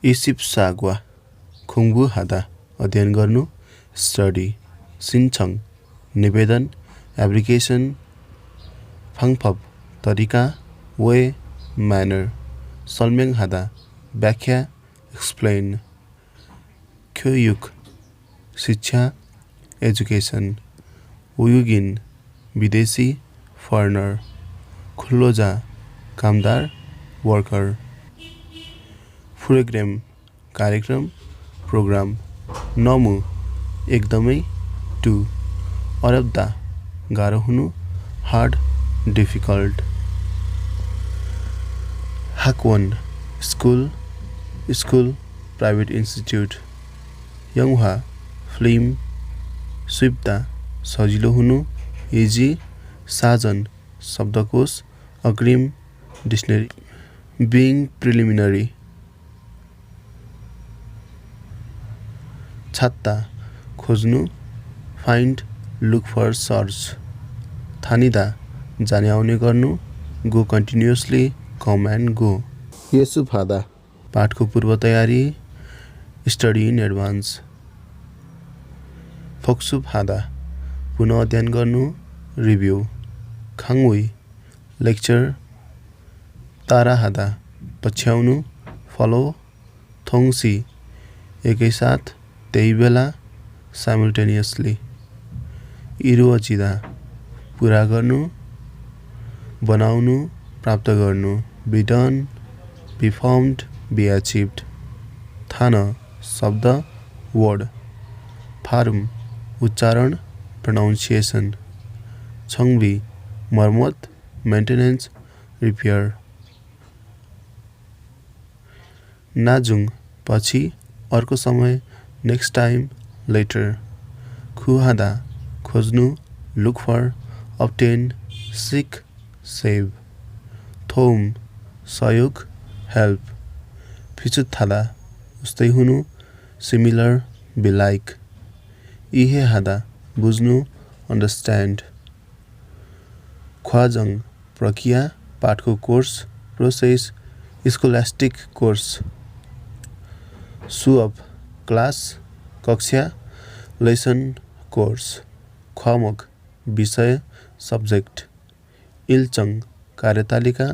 इसिप सागवा खुङबु हादा अध्ययन गर्नु स्टडी सिन्छङ निवेदन एप्लिकेसन फाङफप तरिका वे म्यानर सल्मेङ हादा व्याख्या एक्सप्लेन ख्योयुक शिक्षा एजुकेसन उयुगिन विदेशी फरेनर खुल्लोजा कामदार वर्कर प्रोग्राम कार्यक्रम प्रोग्राम नमु एकदमै टु अरब्दा गाह्रो हुनु हार्ड डिफिकल्ट हाकवन स्कुल प्राइवेट इन्स्टिट्युट यङहा फिल्म स्विप्दा सजिलो हुनु इजी साजन शब्दकोश अग्रिम डिक्सनरी बिङ प्रिलिमिनरी छात्ता खोज्नु फाइन्ड लुक फर सर्च थानिदा जाने आउने गर्नु go continuously come and go यसु फादा पाठको पूर्व तयारी स्टडी इन एडभान्स फोक्सु फादा पुनः अध्ययन गर्नु रिभ्यू खाङुई लेक्चर तारा हादा पछ्याउनु फलो थोङसी एकैसाथ त्यही बेला साइमल्टेनियसली इरुअचिदा पुरा गर्नु बनाउनु प्राप्त गर्नु be done be formed be achieved थान शब्द वर्ड फार्म उच्चारण प्रोनाउन्सिएसन छङ्बी मर्मत मेन्टेनेन्स रिपेयर नाजुङ पछि अर्को समय नेक्स्ट टाइम लेटर खुहादा खोज्नु look for obtain seek save थोम सहयोग हेल्प फिचुत्थादा उस्तै हुनु सिमिलर बी लाइक इहे हादा बुझ्नु अन्डरस्ट्यान्ड ख्वाजङ प्रक्रिया पाठको कोर्स प्रोसेस स्कोलास्टिक कोर्स सुअप क्लास कक्षा लेसन कोर्स ख्वामक विषय सब्जेक्ट इल्चङ कार्यतालिका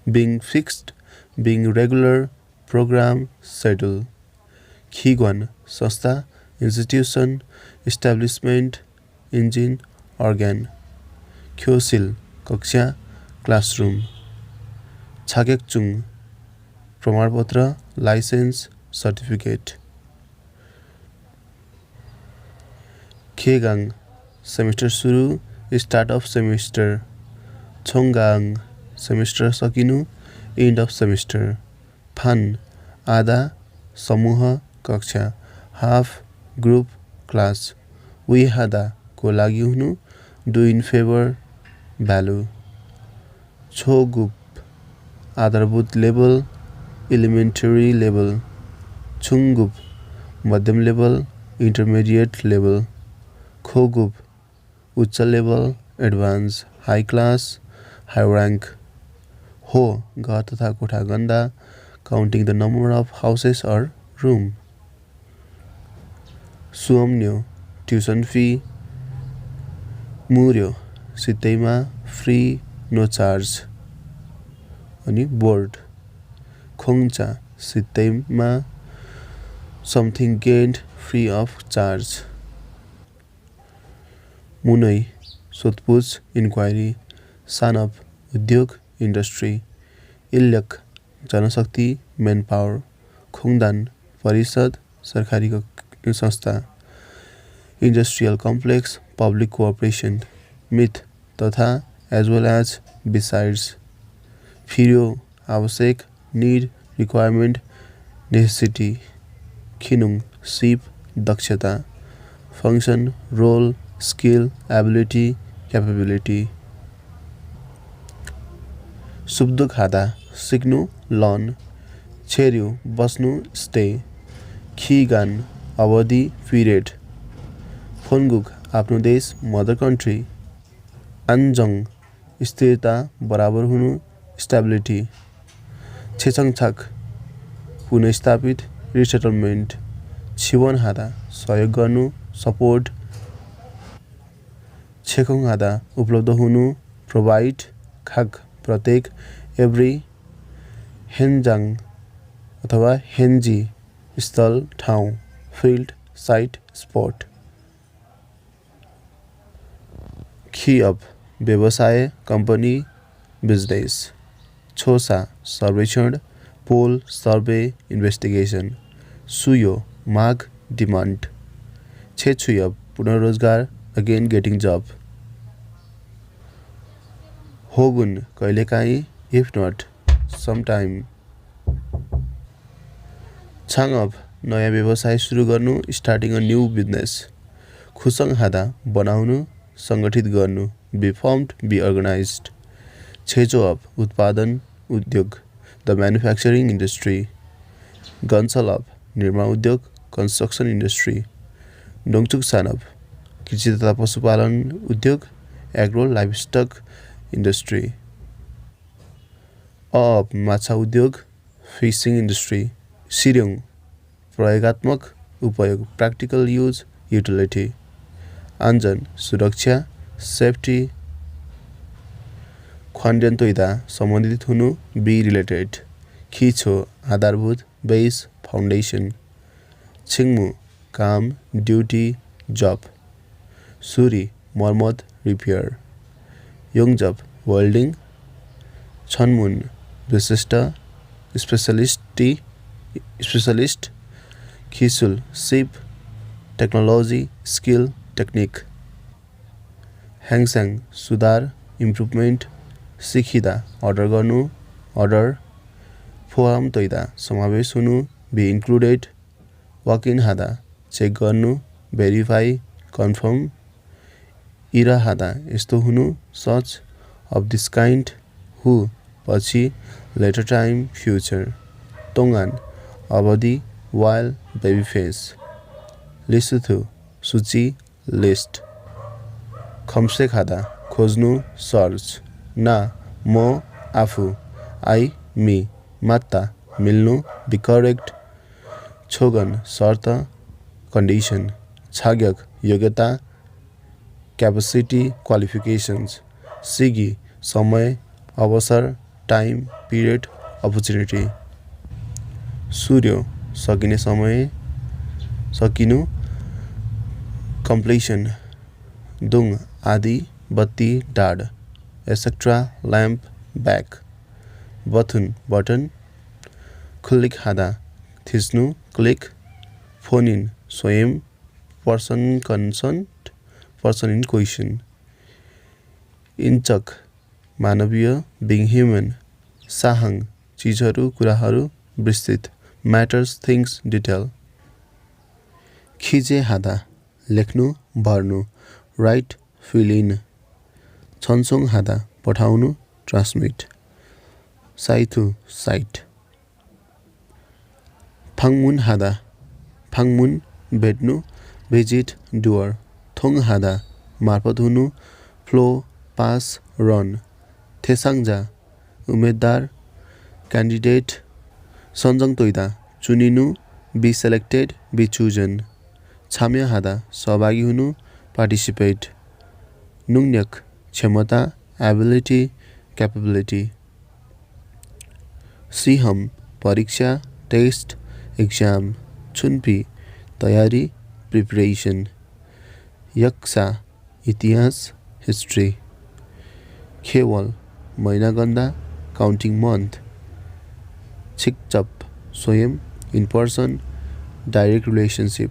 being fixed, being regular, program, schedule. खिगवन संस्था, institution, establishment, engine, organ. ख्योसिल कक्षा, classroom. छागेकचुङ प्रमाणपत्र, license, certificate. खेगाङ सेमेस्टर सुरु, start of semester. छोङगाङ सेमेस्टर सकिनु एन्ड अफ सेमेस्टर फान आधा समूह कक्षा हाफ ग्रुप क्लास वी हादा को लागि हुनु डु इन फेभर भ्यालु छोगुप आधारभूत लेभल एलिमेन्टरी लेभल छुङगुप मध्यम लेभल इन्टरमिडिएट लेभल खोगुप उच्च level advance high class high rank हो घर तथा कोठा गन्दा counting the number of houses or room सुअम्न्यो ट्युसन फी मुर्यो सित्तैमा फ्री नो चार्ज अनि बोर्ड खोङचा सित्तैमा something gained free of charge मुनै सोधपुछ इन्क्वायरी सानप उद्योग इन्डस्ट्री इल्यक जनशक्ति मेन पावर खुङदान परिषद सरकारी संस्था इन्डस्ट्रियल कम्प्लेक्स पब्लिक कोअपरेसन मिथ तथा एज वेल एज बिसाइड्स फिर्यो आवश्यक नीड रिक्वायरमेन्ट नेसेसिटी खिनुङ सिप दक्षता function role skill ability capability सुब्दु खादा सिक्नु लर्न छेर्यो बस्नु स्टे खिगान अवधि पिरियड फोनगुक आफ्नो देश मदर कन्ट्री आन्जङ स्थिरता बराबर हुनु स्टेबिलिटी छेचङछाक पुनर्स्थापित रिसेटलमेन्ट छिवन हादा सहयोग गर्नु सपोर्ट छेखौँ हादा उपलब्ध हुनु प्रोभाइड खाग प्रत्येक एभ्री हेन्जाङ अथवा हेन्जी स्थल ठाउँ फिल्ड साइट स्पट खिअब व्यवसाय कम्पनी बिजनेस छोसा सर्वेक्षण पोल सर्वे इन्भेस्टिगेसन सुयो माग डिमान्ड छेछुयब पुनर्रोजगार अगेन गेटिङ जब होगुन कहिलेकाहीँ इफ नट समटाइम छाङअब नयाँ व्यवसाय सुरु गर्नु स्टार्टिङ अ न्यू बिजनेस खुसङ हादा बनाउनु सङ्गठित गर्नु बी फर्म्ड बी अर्गनाइज्ड छेचोअब उत्पादन उद्योग द म्यानुफ्याक्चरिङ इन्डस्ट्री गन्सलअब निर्माण उद्योग कन्स्ट्रक्सन इन्डस्ट्री डोङचुक सानब कृषि तथा पशुपालन उद्योग एग्रो लाइभस्टक इन्डस्ट्री अब माछा उद्योग फिसिङ इन्डस्ट्री सिर्योङ प्रयोगात्मक उपयोग प्र्याक्टिकल युज युटिलिटी आञ्जन सुरक्षा सेफ्टी ख्वान्ड्यन्तोइदा सम्बन्धित हुनु बी रिलेटेड खिछो आधारभूत बेस फाउन्डेसन छिङ्मु काम ड्युटी जब सुरी मर्मत रिपेयर योङजब वेल्डिङ छन्मुन विशिष्ट स्पेशलिस्ट खिसुल सिप टेक्नोलोजी स्किल टेक्निक ह्याङस्याङ सुधार इम्प्रुभमेन्ट सिकिदा अर्डर गर्नु अर्डर फोरम तोइदा समावेश हुनु बी इन्क्लुडेड वक इन हादा चेक गर्नु भेरिफाई कन्फर्म इरा हादा यस्तो हुनु सच अफ दिस काइन्ड हु पछि लेटर टाइम फ्युचर तोङान अवधि वाइल बेबी फेस लिसुथु सूची लिस्ट खम्से खादा खोज्नु सर्च ना म आफू आई मी मात्ता मिल्नु बी करेक्ट छोगन शर्त कन्डिसन छाग्यक योग्यता क्यापेसिटी क्वालिफिकेसन्स सिगी समय अवसर टाइम पिरियड अपर्च्युनिटी सूर्य सकिने समय सकिनु कम्प्लिसन दुङ आदि बत्ती डाड एसेक्ट्रा ल्याम्प ब्याक बथुन बटन क्लिक हादा थिच्नु क्लिक फोन इन स्वयं person consent person in question इन्चक मानवीय बिङ ह्युमन साहङ चिजहरू कुराहरू विस्तृत म्याटर्स थिङ्स डिटेल खिजे हादा लेख्नु भर्नु राइट फिल इन छन्सोङ हादा पठाउनु ट्रान्समिट साइथु साइट फाङमुन हादा फाङमुन भेट्नु भिजिट डुवर थोङ हादा मार्फत हुनु फ्लो पास रन थेसाङजा उम्मेदवार candidate सन्जङ तोइदा चुनिनु be selected be chosen छाम्य हादा सहभागी हुनु पार्टिसिपेट नुङ्न्यक क्षमता एबिलिटी क्यापेबिलिटी सिहम परीक्षा टेस्ट एक्जाम छुन्पी तयारी प्रिपरेसन यक्सा इतिहास हिस्ट्री खेवल महिनागन्दा काउन्टिङ मन्थ छिकचप स्वयं इन पर्सन डाइरेक्ट रिलेसनसिप